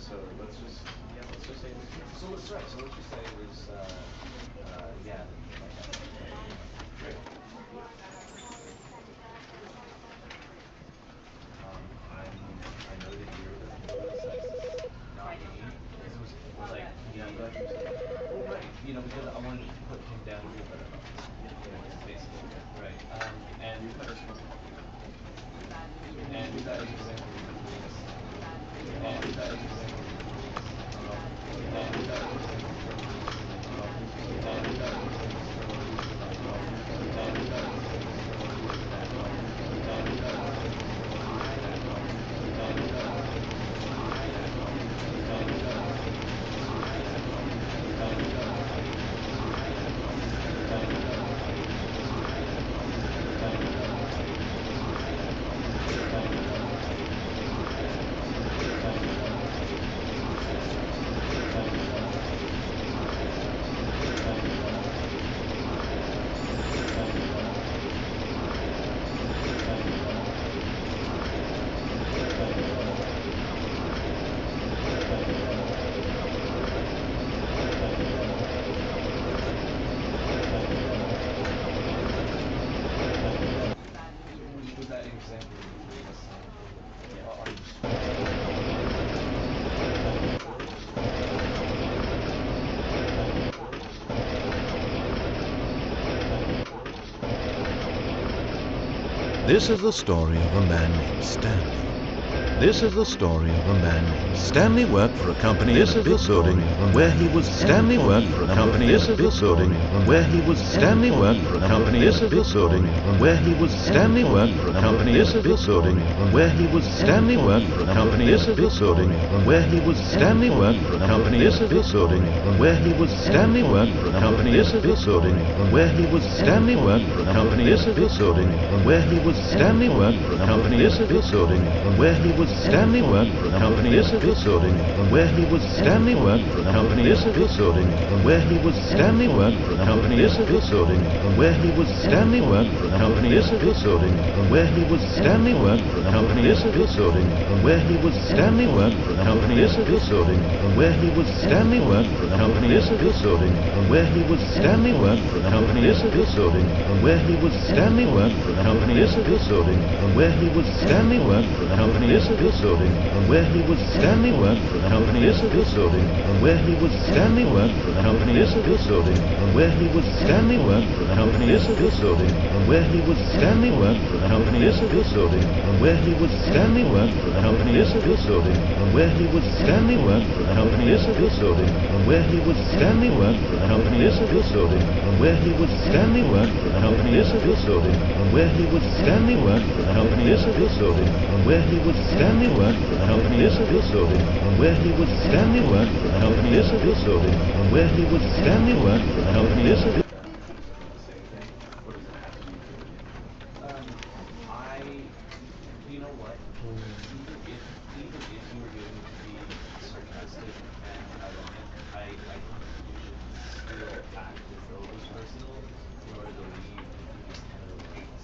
So let's just say it was. So let's right. So let's just say it was. Yeah. Great. I know that you're not me, because it was like, yeah, I'm glad you said that. Well, right, because I wanted to put him down to a better place. Is basically it, right? And Use that example. and Use that use example between us. and use that example between us. And use that example between us. This is a And use story. that example between us. This is a And use story. that example between us. This is a And use story. that example between us. And use that example between us. And use that example between us. And use that example between us. And use that example between us. And use that example between us. And use that example between us. And use that example between us. And use that example between us. And use that example between us. And use that example between us. And use that example between us. And use that example between us. And use that example between us. And use that example between us. And use that example between us. And use that example. Was that an example between us? Are you saying that? This is the story of a man named Stanley. This is the story of a man named Stanley worked for a company in a big building where he was Stanley worked for a company in a big building where he was Stanley worked for a company in a big building where he was Stanley worked for a company in a big building where he was Stanley worked for a company in a big building where he was Stanley worked for a company in a big building where he was Stanley worked for a company in a big building where he was Stanley worked for a company in a big building where he was Stanley worked for a company in a big building where he was Stanley worked for a company in a big building where he was Stanley worked for a company in a big building where he was Stanley worked for a company in a big building where he was Stanley worked for a company in a big building where he was Stanley worked for a company in a big building where he was Stanley worked for a company in a big building where he was Stanley worked for a company in a big building where he was Stanley worked for a company in a big building where he was Stanley worked for a company in a big building where he was Stanley worked for a company in a big building where he was Stanley worked for a company in a big building where he was Stanley worked for a company in a big building where he was Stanley worked for a company in a big building where he was Stanley worked for a company in a big building where he was Stanley worked for a company in a big building where he was Stanley worked for a company in a big building where he was Stanley worked for a company in a big building where he was Stanley worked for a company in a big building where he was Stanley worked for a company in a big building where he was Stanley worked for a company in a big building where he was Stanley worked for a company in a big building where he was Stanley worked for a company in a big Same thing. What does it have to be for you? I, you know what? Even if you were going to be sarcastic and ironic, I think that you should still act as though it was personal in order to leave these kind of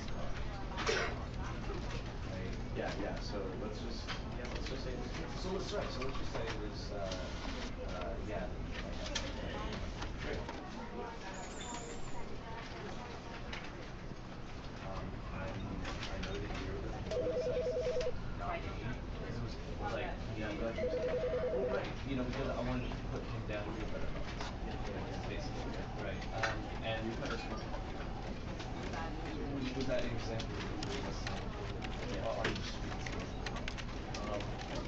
stuff. Right? Yeah. So let's just say it was. So let's right. So let's just say it was. Yeah. Great. I know that you're not me, because it was like, yeah, I'm glad you said that. Well, right, because I wanted to put him down to a better place. Is basically it, right? And Use that example. was that an example between us? Are you saying that?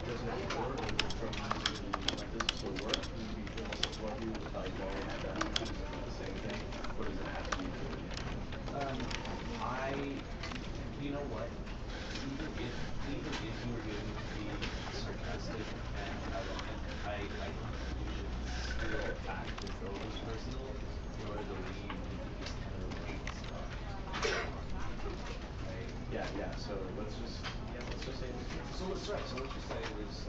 Does it work for me to be like? Does it work for me to be just what you know that he's the same thing? Or does it have to be for you? I, you know what? Even if you were going to be sarcastic and ironic, I think that you should still act as though it was personal in order to leave these kind of stuff. Right? Yeah. So let's just say it was. So let's right. So let's just say it was.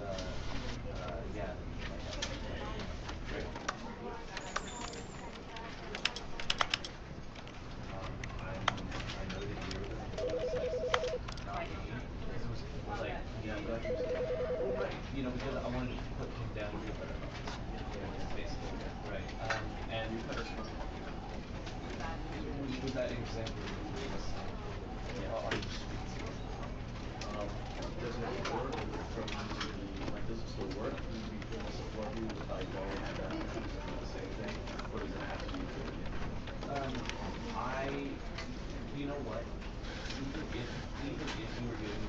Yeah. Great. I know that you're not me, because it was like, yeah, I'm glad you said that. Well, right, because I wanted to put him down Basically, right. And with that example you gave us, are you? Does it, from my physical work, what do if I don't do the same thing? What does it have to be? I, you know what? Even if you were being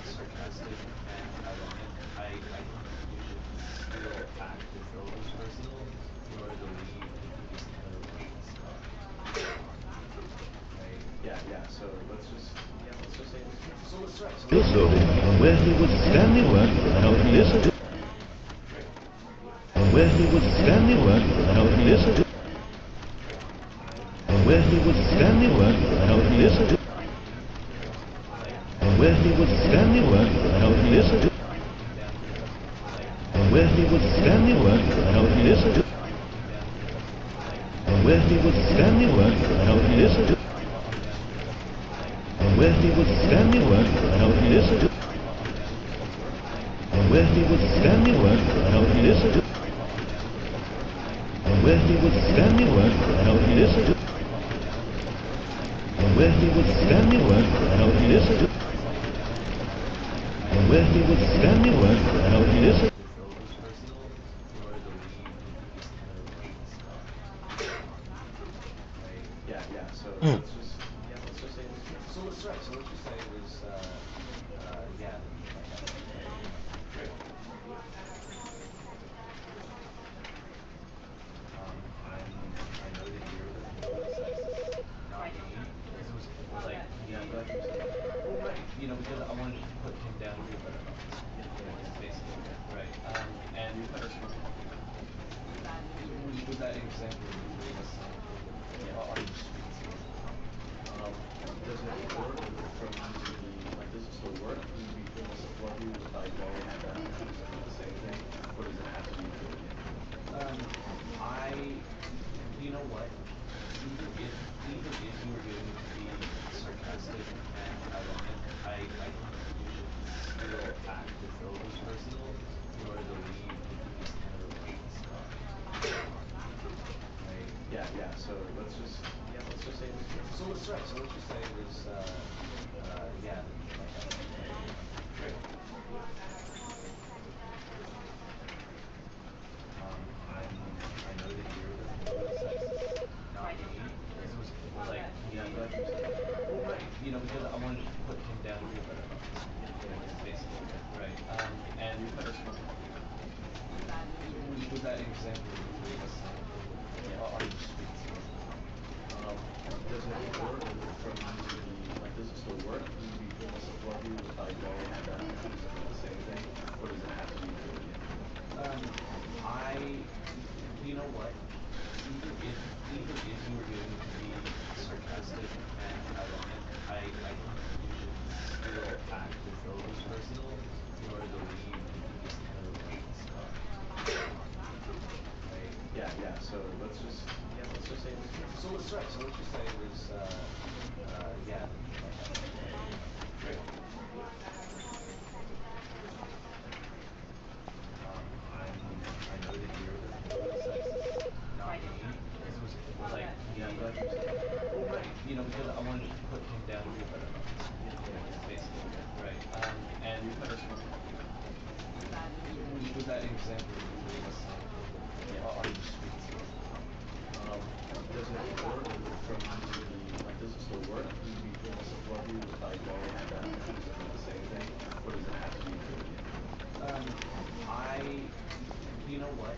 sarcastic and ironic, I feel act with this person in order to leave. Yeah, so let's just say this. So let's right. So This building, and where he was Stanley worked, now this is and where he was Stanley worked, now this is and where he was Stanley worked, now this is and where he was Stanley worked, now this is and where he was Stanley worked, now this is and where he was Stanley worked, now this is and where he was Stanley worked, now this is and where he was Stanley worked, now this is and where he was Stanley worked, now this is and where he was Stanley worked, now this is and where he was Stanley worked, now this is fulfill this person in order to leave. Yeah, so let's just say this. So let's right. So what you say was, yeah. I know that you were upset, not me. Like, Yeah, I'm glad you said that. right, because I wanted to put him down to a better level, basically, right. And with that example you gave us, are you? Does it, from my physical work, what do if I don't do the same thing? What does it have to be? I, you know what? Even if you were being sarcastic and ironic, I feel act with this person in order to leave. Yeah, so let's just say this. So let's right. So what you say was, yeah. I know that you were upset, not me. Like, Yeah, I'm glad you said that. right, because I wanted to put him down to a better level, basically, right. And with that example you gave us, are you? Does it, from my physical work, what do if I don't do the same thing? What does it have to be? I, you know what? Even if you were being sarcastic and ironic, I feel act with this person in order to leave. Yeah, so let's just say this. So let's right. So what you say was, yeah. I know that you were upset, not me. Like, Yeah, I'm glad you said that. right, because I wanted to put him down to a better level, basically, right. And, with that example you gave us, are you? Does it, from my physical work, what do if I don't do the same thing? What does it have to be? I, you know what?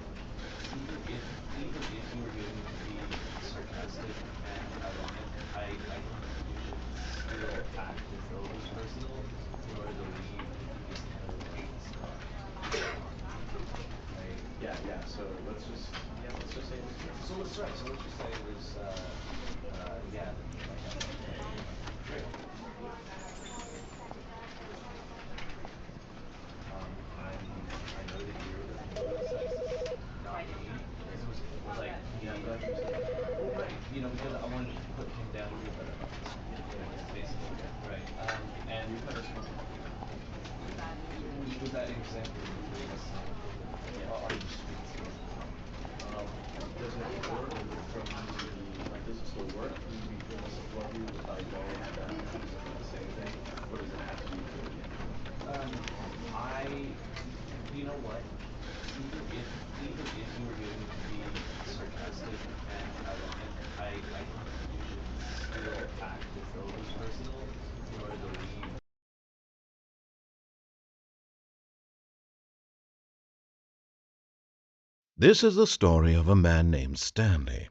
Even if you were being sarcastic and ironic, I feel act with this person in order to leave. Yeah, so let's just say this. So let's right. So what you say was, yeah. I know that you were upset, not me. Like, Yeah, I'm glad you said that. right, because I wanted to put him down to a better level, basically, right. And with that example you gave us, Are you speaking? Does it work from the, like, does it still work? Will you be able to support you if I go back and use it for the same thing? Or does it have to be good again? You know what? Even if you were going to be sarcastic and ironic, I think you should still act as though it was personal in order to leave. This is the story of a man named Stanley.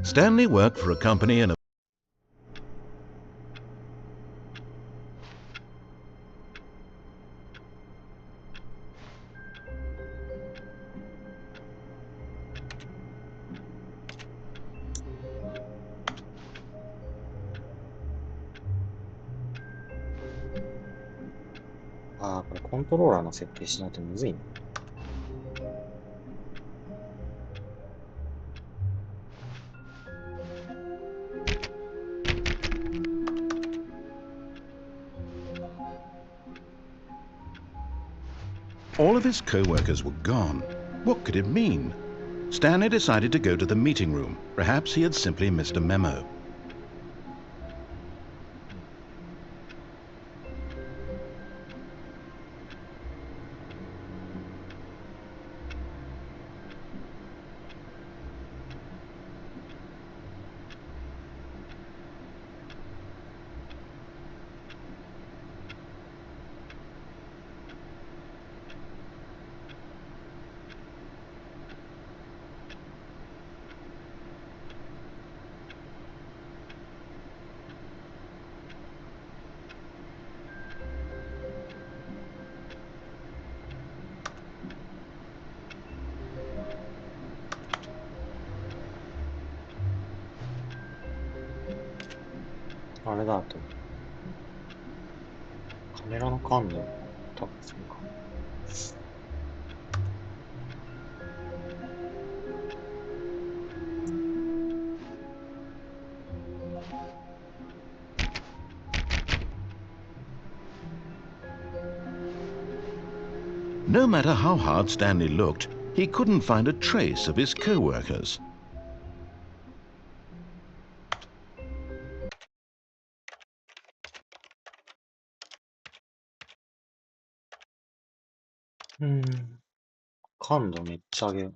Stanley worked for a company in aああ、これコントローラーの設定しないとむずいね。All of his co-workers were gone. What could it mean? Stanley decided to go to the meeting room. Perhaps he had simply missed a memo.あれだと。カメラの感度、多分そうか。No matter how hard Stanley looked, he couldn't find a trace of his co-workers.うーん。感度めっちゃ上げよう。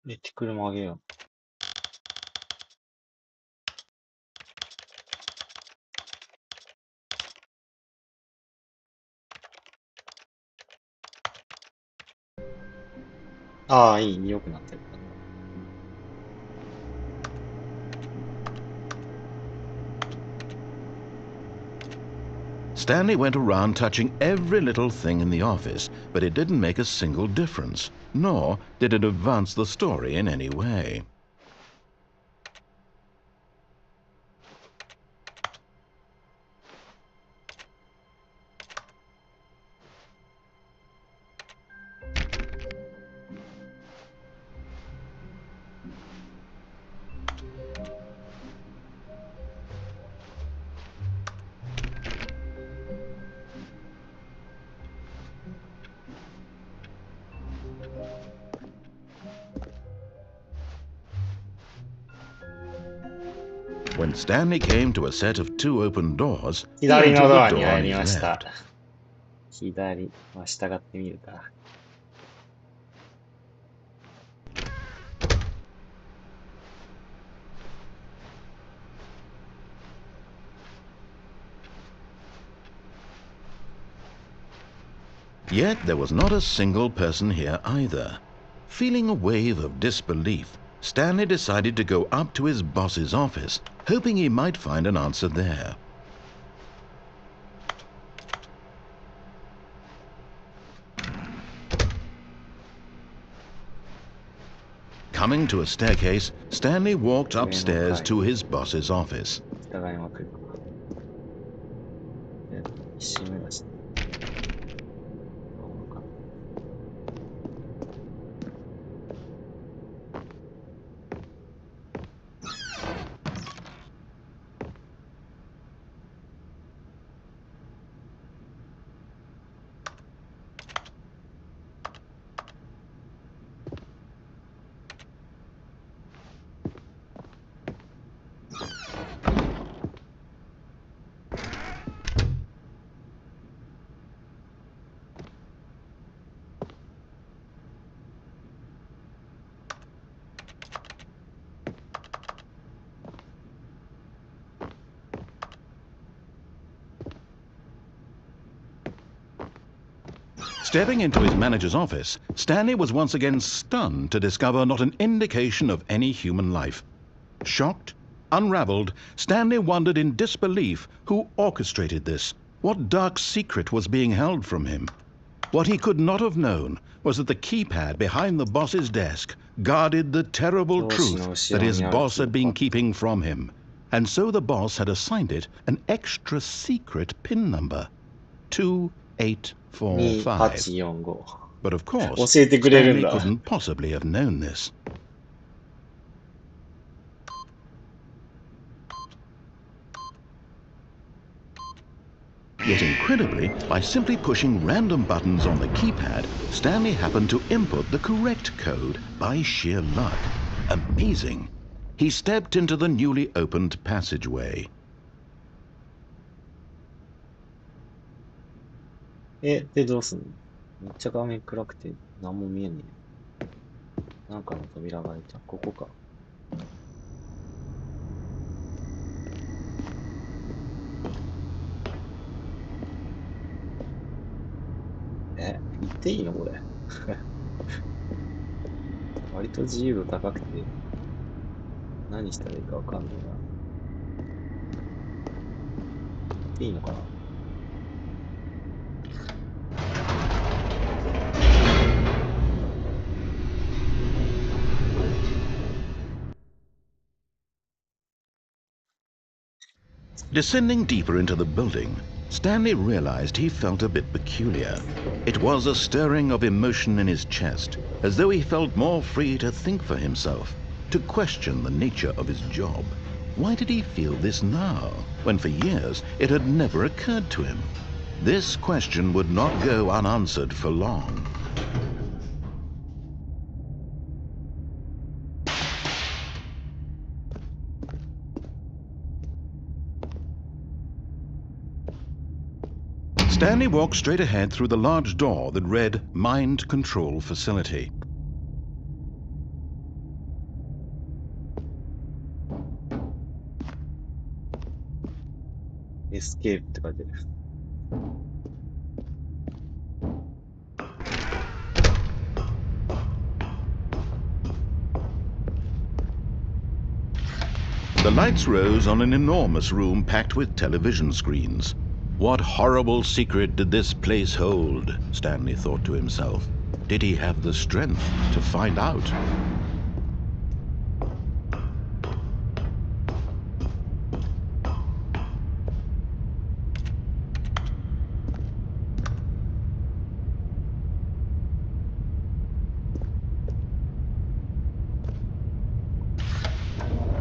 レティクルも上げよう。ああ、いい、良くなってる。Stanley went around touching every little thing in the office, but it didn't make a single difference, nor did it advance the story in any way. When Stanley came to a set of 2 open doors, he 左 entered の the ドアに door 入 on り his ました。 left. 左、まあ、従ってみるか。Yet there was not a single person here either. Feeling a wave of disbelief, Stanley decided to go up to his boss's office, hoping he might find an answer there. Coming to a staircase, Stanley walked upstairs to his boss's office. 従いまくる。一瞬目だし。Stepping into his manager's office, Stanley was once again stunned to discover not an indication of any human life. Shocked, unraveled, Stanley wondered in disbelief who orchestrated this, what dark secret was being held from him. What he could not have known was that the keypad behind the boss's desk guarded the terrible truth that his boss had been keeping from him. And so the boss had assigned it an extra secret PIN number, 2845. 2845 But of course, 教えてくれるん Stanley だ couldn't possibly have known this. Yet incredibly, by simply pushing random buttons on the keypad, Stanley happened to input the correct code by sheer luck. Amazing. He stepped into the newly opened passageway. でどうすんの？めっちゃ画面暗くて何も見えねえ。なんかの扉が開いた。ここか。行っていいのこれ。割と自由度高くて、何したらいいかわかんないな。行っていいのかな。Descending deeper into the building, Stanley realized he felt a bit peculiar. It was a stirring of emotion in his chest, as though he felt more free to think for himself, to question the nature of his job. Why did he feel this now, when for years it had never occurred to him? This question would not go unanswered for long. Stanley walked straight ahead through the large door that read Mind Control Facility. Escape って書いてる。The lights rose on an enormous room packed with television screens. What horrible secret did this place hold? Stanley thought to himself. Did he have the strength to find out?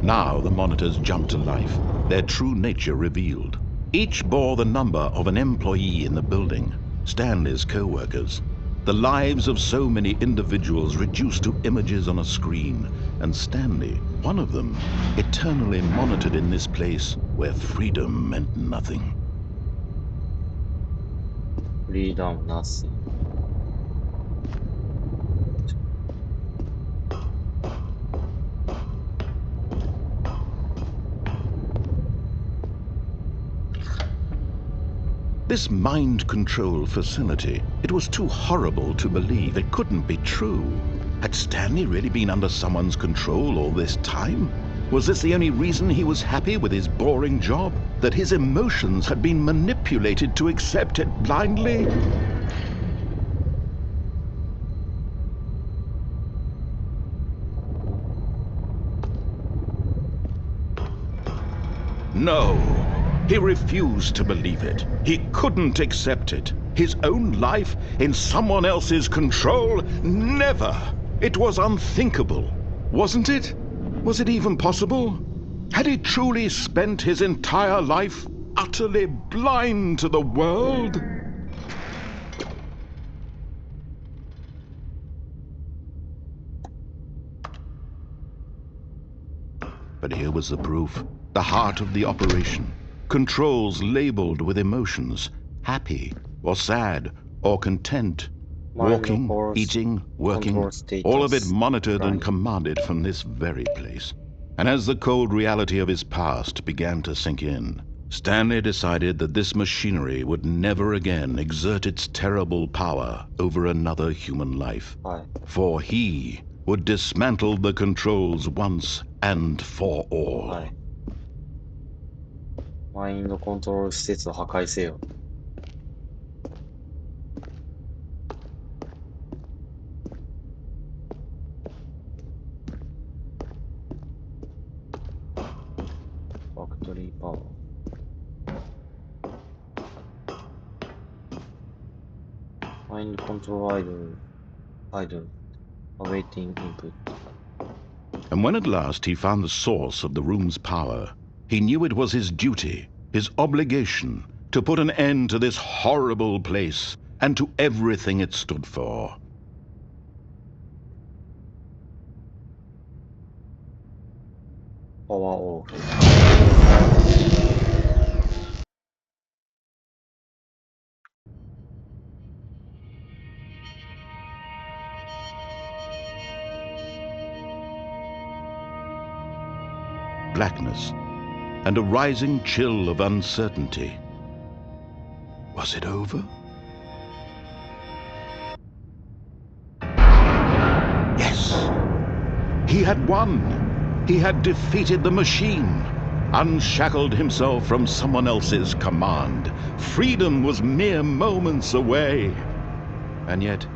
Now the monitors jumped to life, their true nature revealed. Each bore the number of an employee in the building, Stanley's co-workers. The lives of so many individuals reduced to images on a screen, and Stanley, one of them, eternally monitored in this place where freedom meant nothing. Freedom, nothing. This mind control facility, it was too horrible to believe. It couldn't be true. Had Stanley really been under someone's control all this time? Was this the only reason he was happy with his boring job? That his emotions had been manipulated to accept it blindly? No. He refused to believe it. He couldn't accept it. His own life in someone else's control? Never! It was unthinkable. Wasn't it? Was it even possible? Had he truly spent his entire life utterly blind to the world? But here was the proof, the heart of the operation. Controls labeled with emotions, happy or sad or content, walking, eating, working, all of it monitored and commanded from this very place. And as the cold reality of his past began to sink in, Stanley decided that this machinery would never again exert its terrible power over another human life, はい。 for he would dismantle the controls once and for all. はい。マインドコントロール施設を破壊せよ。ファクトリーパワー。マインドコントロールアイドル。awaiting input. And when at last he found the source of the room's power, he knew it was his duty, his obligation, to put an end to this horrible place and to everything it stood for. Power off. Blackness and a rising chill of uncertainty. Was it over? Yes! He had won! He had defeated the machine, unshackled himself from someone else's command. Freedom was mere moments away. And yet,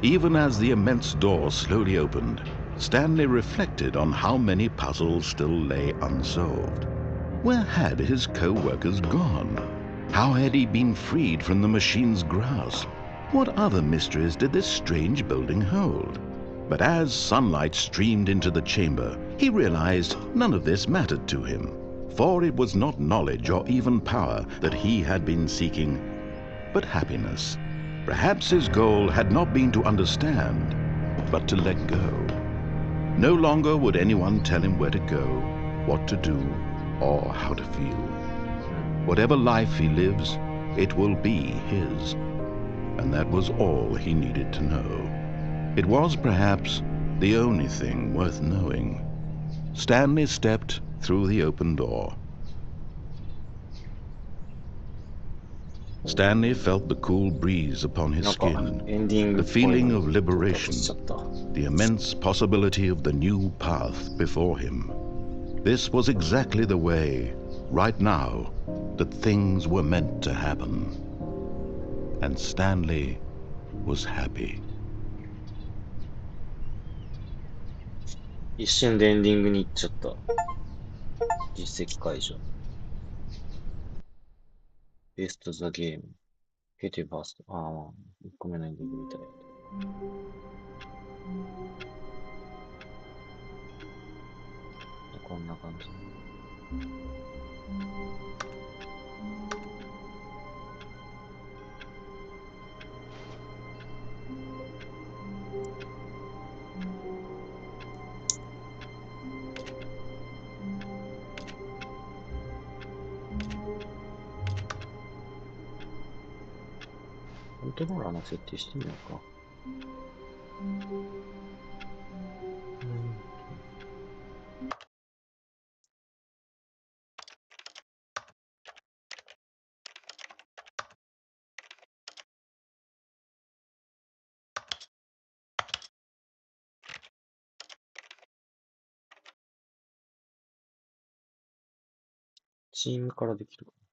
even as the immense door slowly opened, Stanley reflected on how many puzzles still lay unsolved. Where had his co-workers gone? How had he been freed from the machine's grasp? What other mysteries did this strange building hold? But as sunlight streamed into the chamber, he realized none of this mattered to him, for it was not knowledge or even power that he had been seeking, but happiness. Perhaps his goal had not been to understand, but to let go. No longer would anyone tell him where to go, what to do, or how to feel. Whatever life he lives, it will be his. And that was all he needed to know. It was perhaps the only thing worth knowing. Stanley stepped through the open door. Stanley felt the cool breeze upon his なんか、 skin, エンディング the っぽい feeling の of に到達 liberation, しちゃった。 the immense possibility of the new path before him. This was exactly the way, right now, that things were meant to happen. And Stanley was happy. 一瞬でエンディングに行っちゃった。実績解除。ベストザゲーム。ゲティバースト。ああ、まあ、1個目のエンディングみたいな。こんな感じ。コントローラーの設定してみようか。チームからできるかな。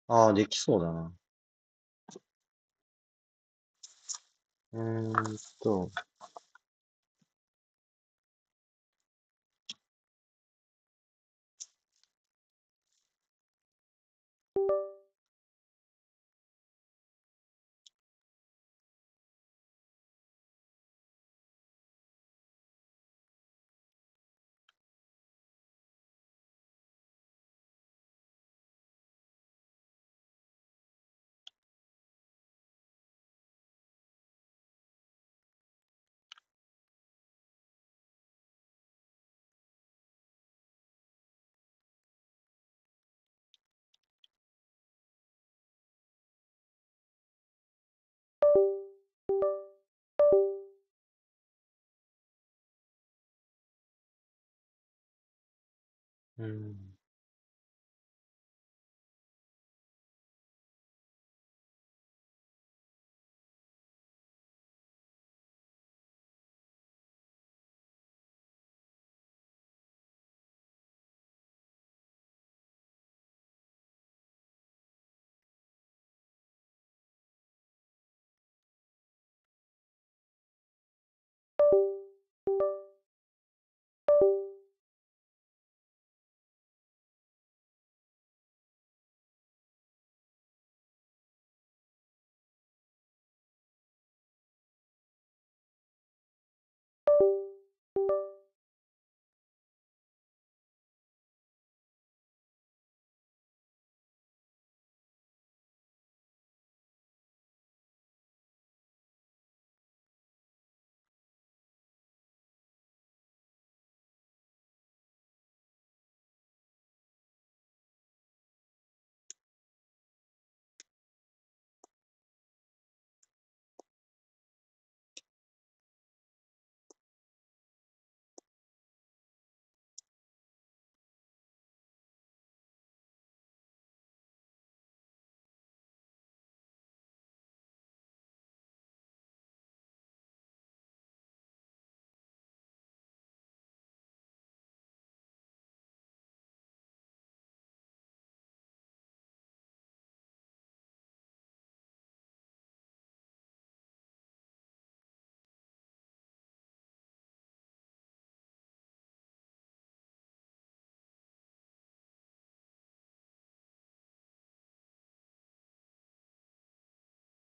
ああ、できそうだな。うーんと、うん。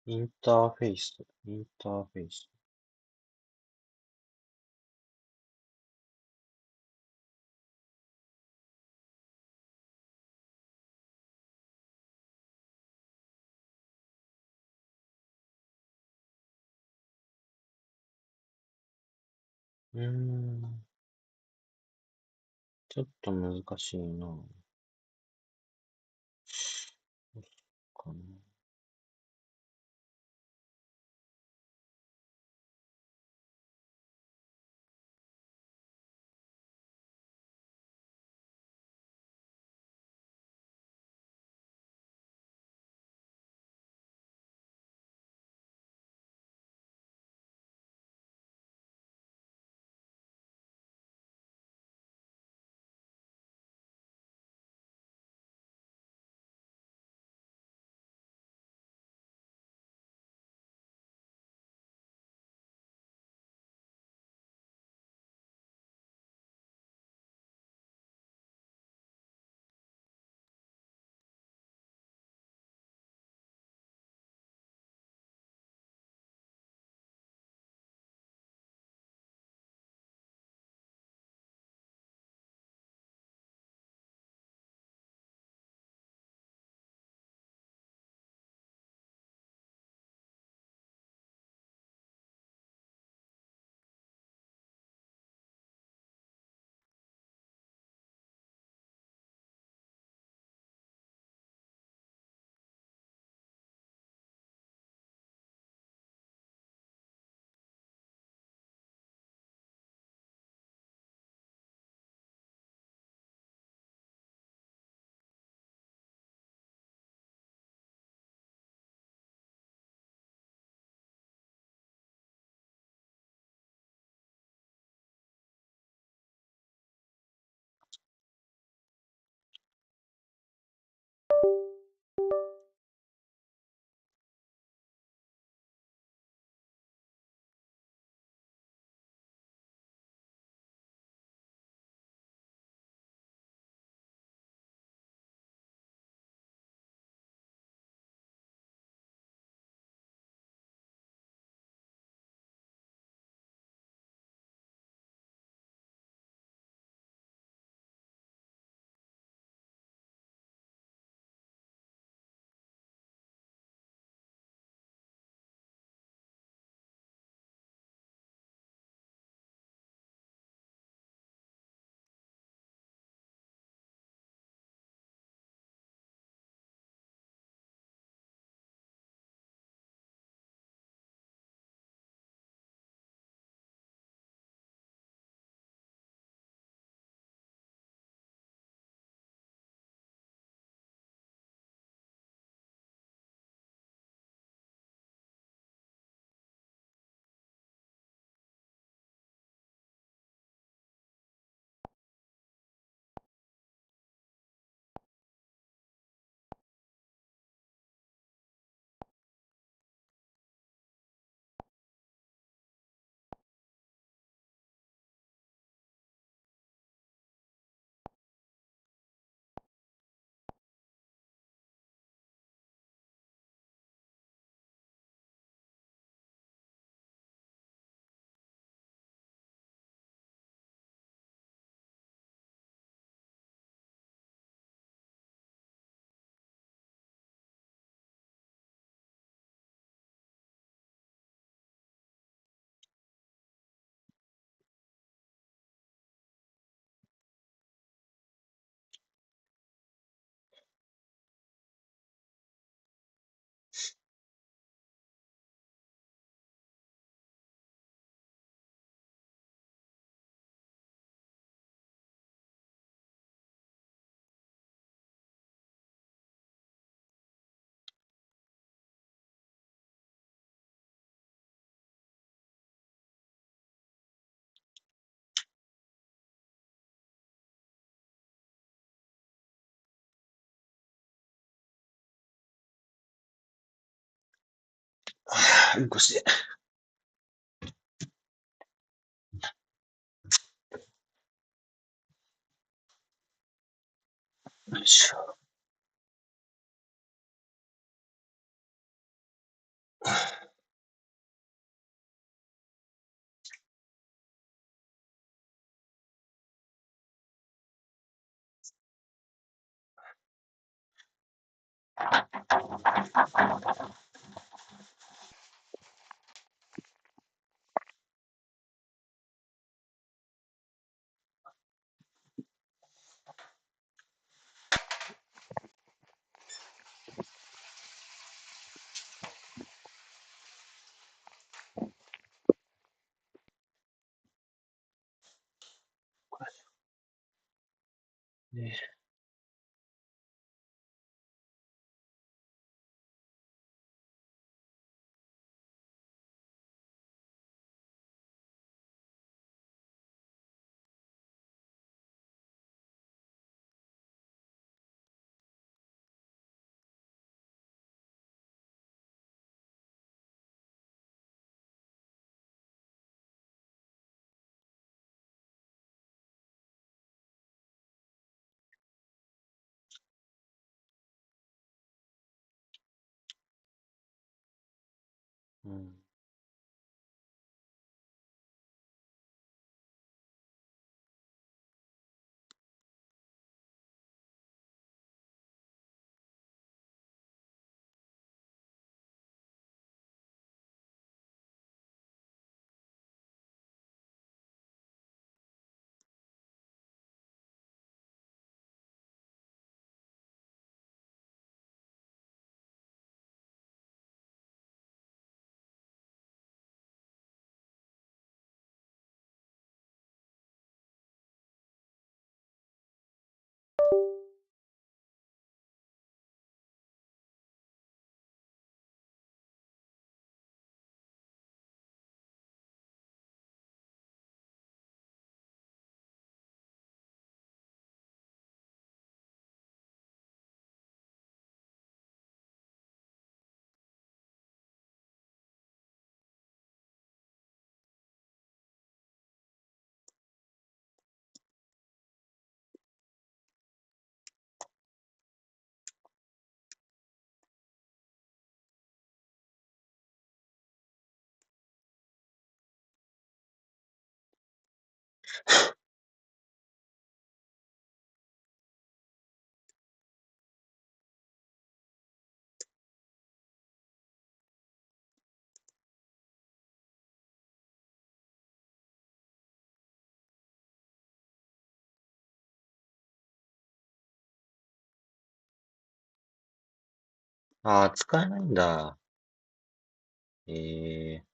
インターフェイス。インターフェイス。うーん。ちょっと難しいな。どうかな。うんこして。よいしょ。ね、うん。ああ、使えないんだ。ええ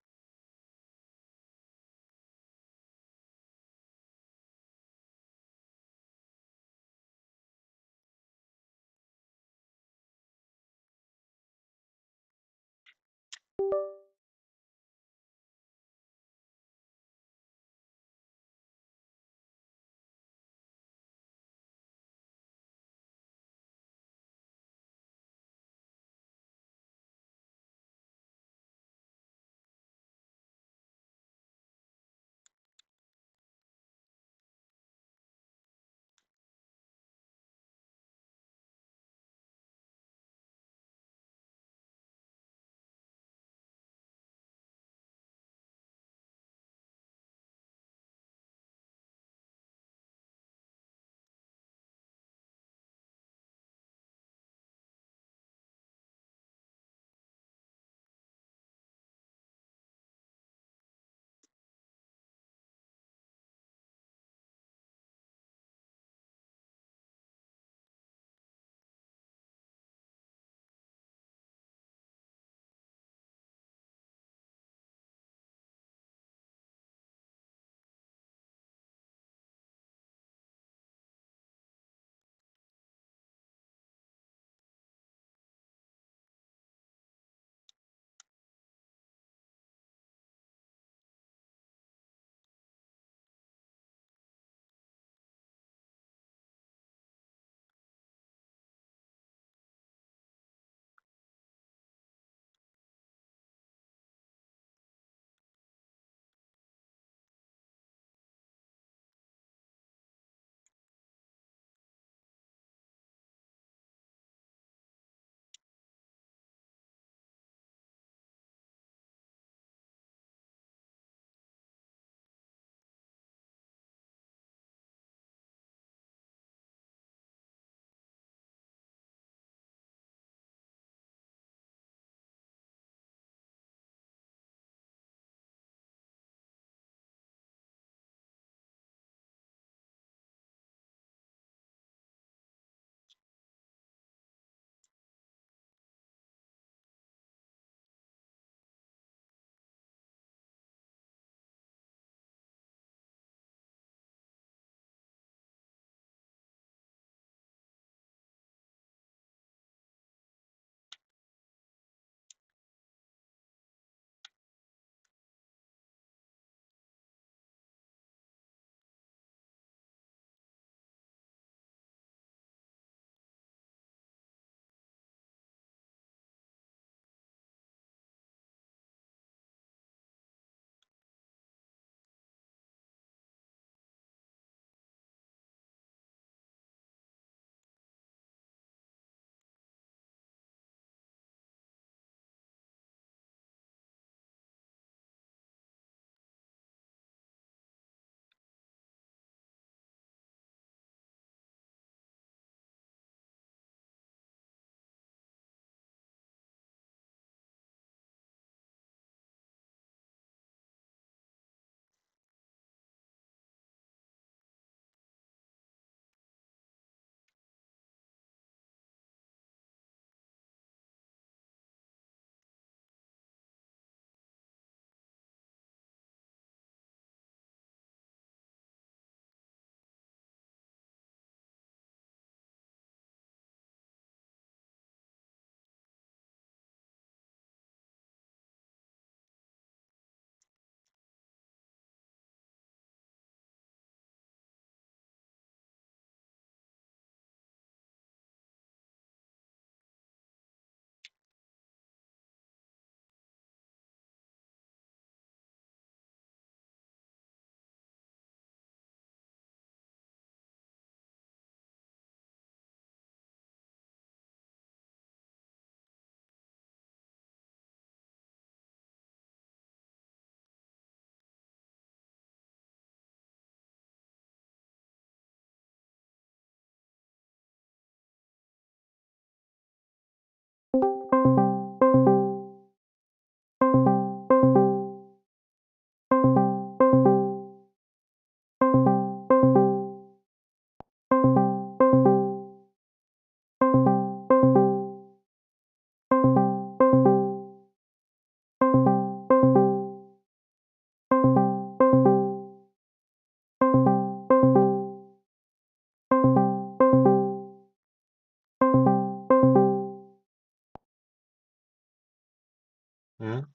ん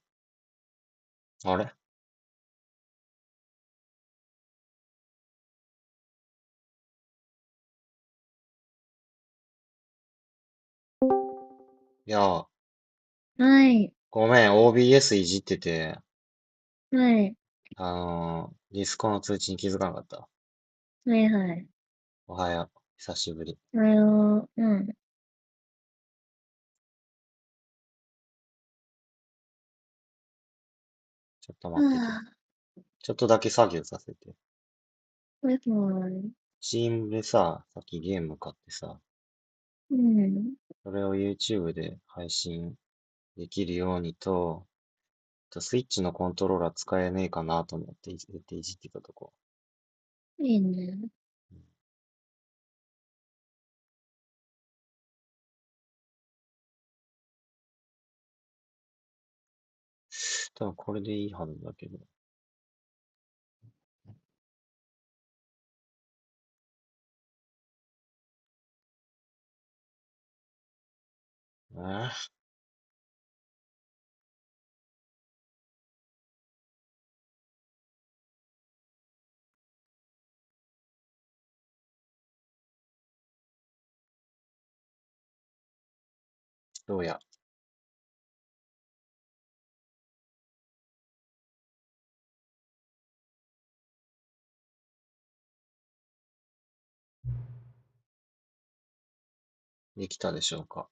あれいや、はい。ごめん、OBS いじってて、はい。ディスコの通知に気づかなかった。はいはい。おはよう。久しぶり。おはよう。うん。ちょっとは待ってて。あ。ちょっとだけ作業させて。はいはい。チームでさ、さっきゲーム買ってさ、うん。それを YouTube で配信できるようにスイッチのコントローラー使えねえかなと思っていじってたとこ。いいね。多分これでいいはずだけど。えどうや。できたでしょうか。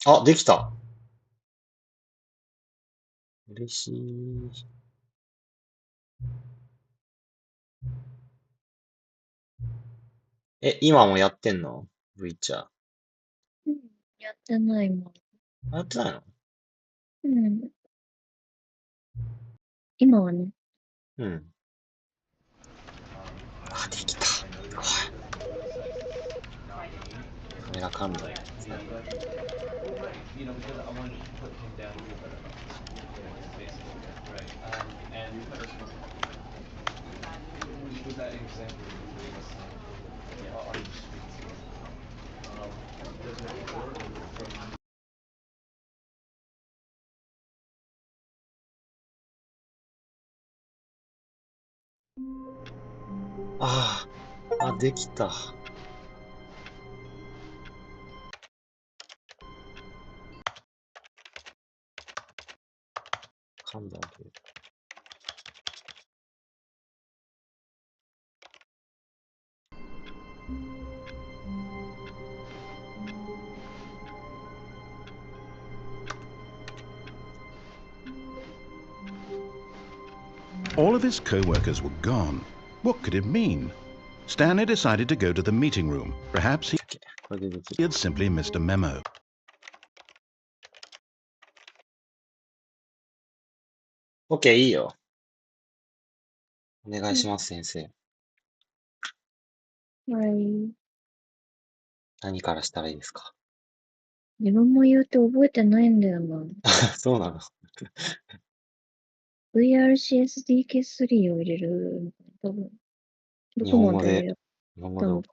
あ、できた。嬉しい。今もやってんの ?V チャー。うん。やってないもん。やってないのうん。今はね。うん。あ、できた。すごい。カメラ感度。Yeah, but well, right. Because I wanted to put him down to a better level. Basically, right. And you put us on. Was that example you gave us? Yeah. On the streets. Does it work from? ああ、できた。感度上げる。All of his co-workers were gone. What could it mean? Stanley decided to go to the meeting room. Perhaps he これででき he る。 had simply missed a memo. OK、いいよ。お願いうん。します、先生。はい。何からしたらいいですか？自分も言うて覚えてないんだよな。そうなの。VRCSDK3 を入れる。多分。ど日こ本語で、までやったのか。